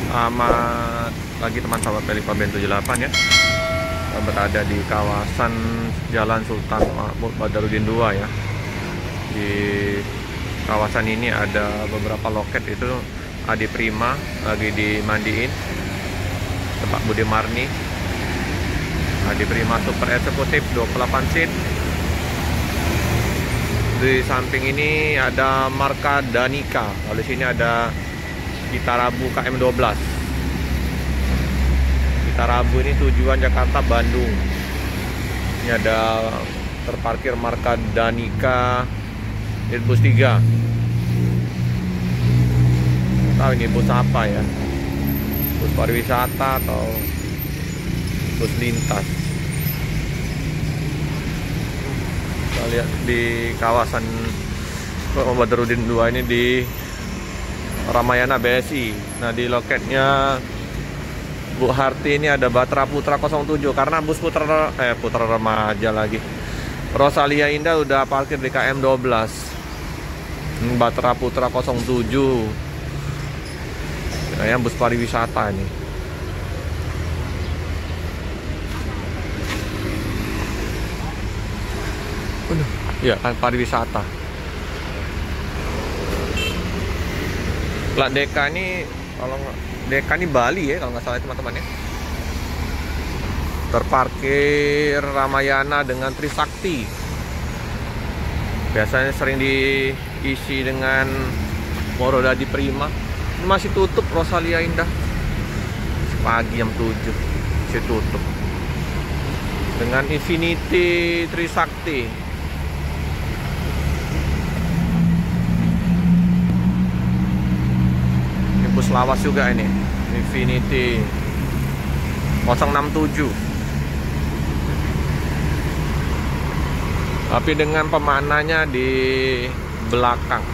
Selamat pagi teman sahabat Pelipaben 78 ya. Kita berada di kawasan Jalan Sultan Mahmud Badarudin II ya. Di kawasan ini ada beberapa loket, itu Adi Prima lagi dimandiin, Pak Budi Marni. Adi Prima Super Eksekutif 28 seat. Di samping ini ada marka Danica. Lalu sini ada Kitarabu KM12. Kitarabu ini tujuan Jakarta Bandung. Ini ada terparkir marka Danica bus 3. Tahu ini bus apa ya? Bus pariwisata atau bus lintas? Kita lihat di kawasan Badarudin II ini di Ramayana BSI. Nah, di loketnya Bu Harti ini ada Batra Putra 07, karena bus putra remaja lagi. Rosalia Indah udah parkir di KM12. Batra Putra 07. Ya, bus pariwisata ini. Ya, kan pariwisata. Plat Deka ini, kalau Deka ini Bali ya kalau nggak salah teman-teman ya. Terparkir Ramayana dengan Trisakti. Biasanya sering diisi dengan Morodadi Prima. Ini masih tutup Rosalia Indah. Pagi jam 7 masih tutup. Dengan Infinity Trisakti. Bus lawas juga ini, Infinity 067. Tapi dengan pemaknanya di belakang.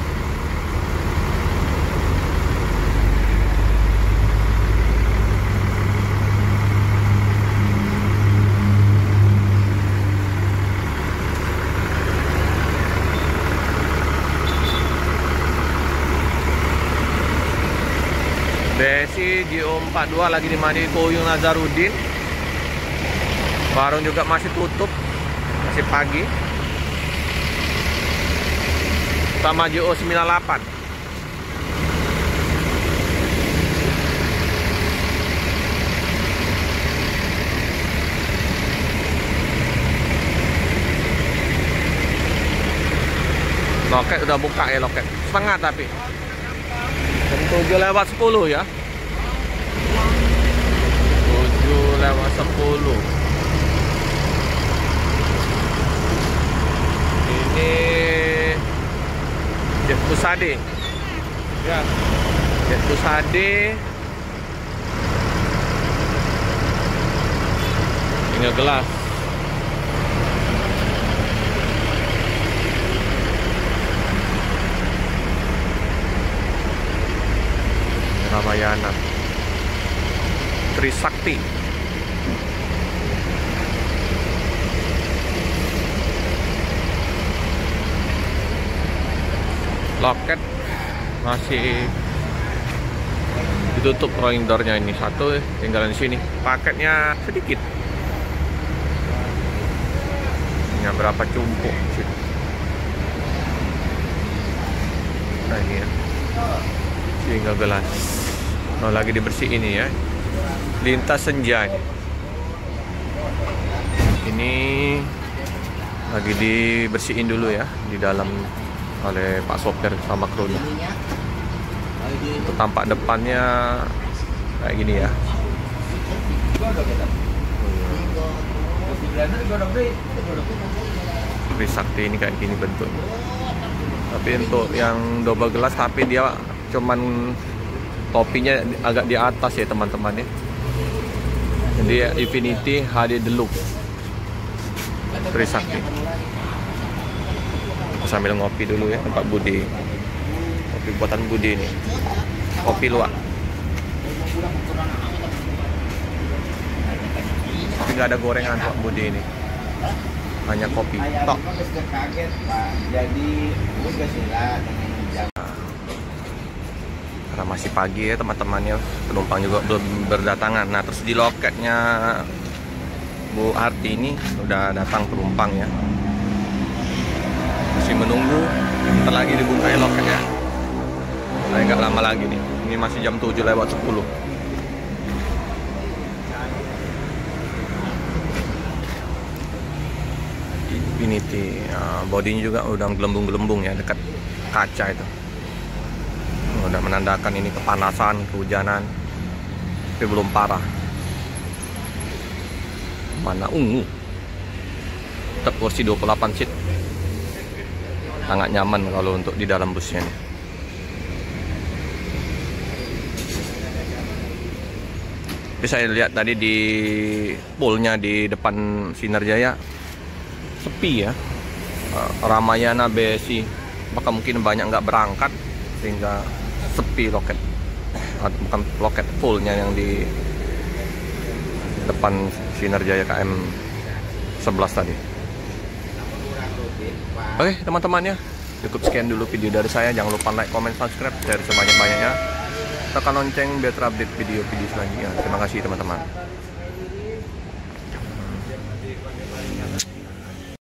BSI GO42 lagi dimandi Koyung Nazarudin. Warung juga masih tutup, masih pagi. Sama GO98. Loket udah buka ya, loket setengah tapi jam 7:10 ya. 7:10. Ini Jet Pusade ya, Jet Pusade tinggal gelas. Ramayana Trisakti. Loket masih ditutup rolling door-nya ini satu, tinggalan di sini. Paketnya sedikit. Punya berapa cumpuk sih? Nah, ini ya. Tinggal gelas. Oh, lagi dibersihin ini ya. Lintas senja ini. Ini lagi dibersihin dulu ya di dalam oleh Pak sopir sama krunya. Untuk tampak depannya kayak gini ya. Trisakti ini kayak gini bentuknya. Tapi untuk yang double gelas, tapi dia cuman topinya agak di atas ya teman-teman ya. Jadi Infinity HD Deluxe Trisakti. Sambil ngopi dulu ya tempat Budi. Kopi buatan Budi ini. Kopi luwak. Tapi nggak ada gorengan Pak Budi ini. Hanya kopi tok. Jadi karena masih pagi ya teman-temannya, penumpang juga belum berdatangan. Nah terus di loketnya Bu Harti ini udah datang penumpang ya, masih menunggu, bentar lagi dibuka ya loketnya. Nah, nggak lama lagi nih, ini masih jam 7:10. Infinity, bodinya juga udah gelembung-gelembung ya, dekat kaca itu. Udah menandakan ini kepanasan, kehujanan, tapi belum parah. Mana ungu, tetap kursi 28 seat, sangat nyaman kalau untuk di dalam busnya nih. Tapi saya lihat tadi di poolnya di depan Sinarjaya sepi ya. Ramayana BSI, maka mungkin banyak nggak berangkat sehingga sepi loket, bukan loket fullnya yang di depan Sinarjaya KM 11 tadi. Oke teman-teman ya, cukup sekian dulu video dari saya. Jangan lupa like, comment, subscribe, share sebanyak-banyaknya, tekan lonceng biar terupdate video-video selanjutnya. Terima kasih teman-teman.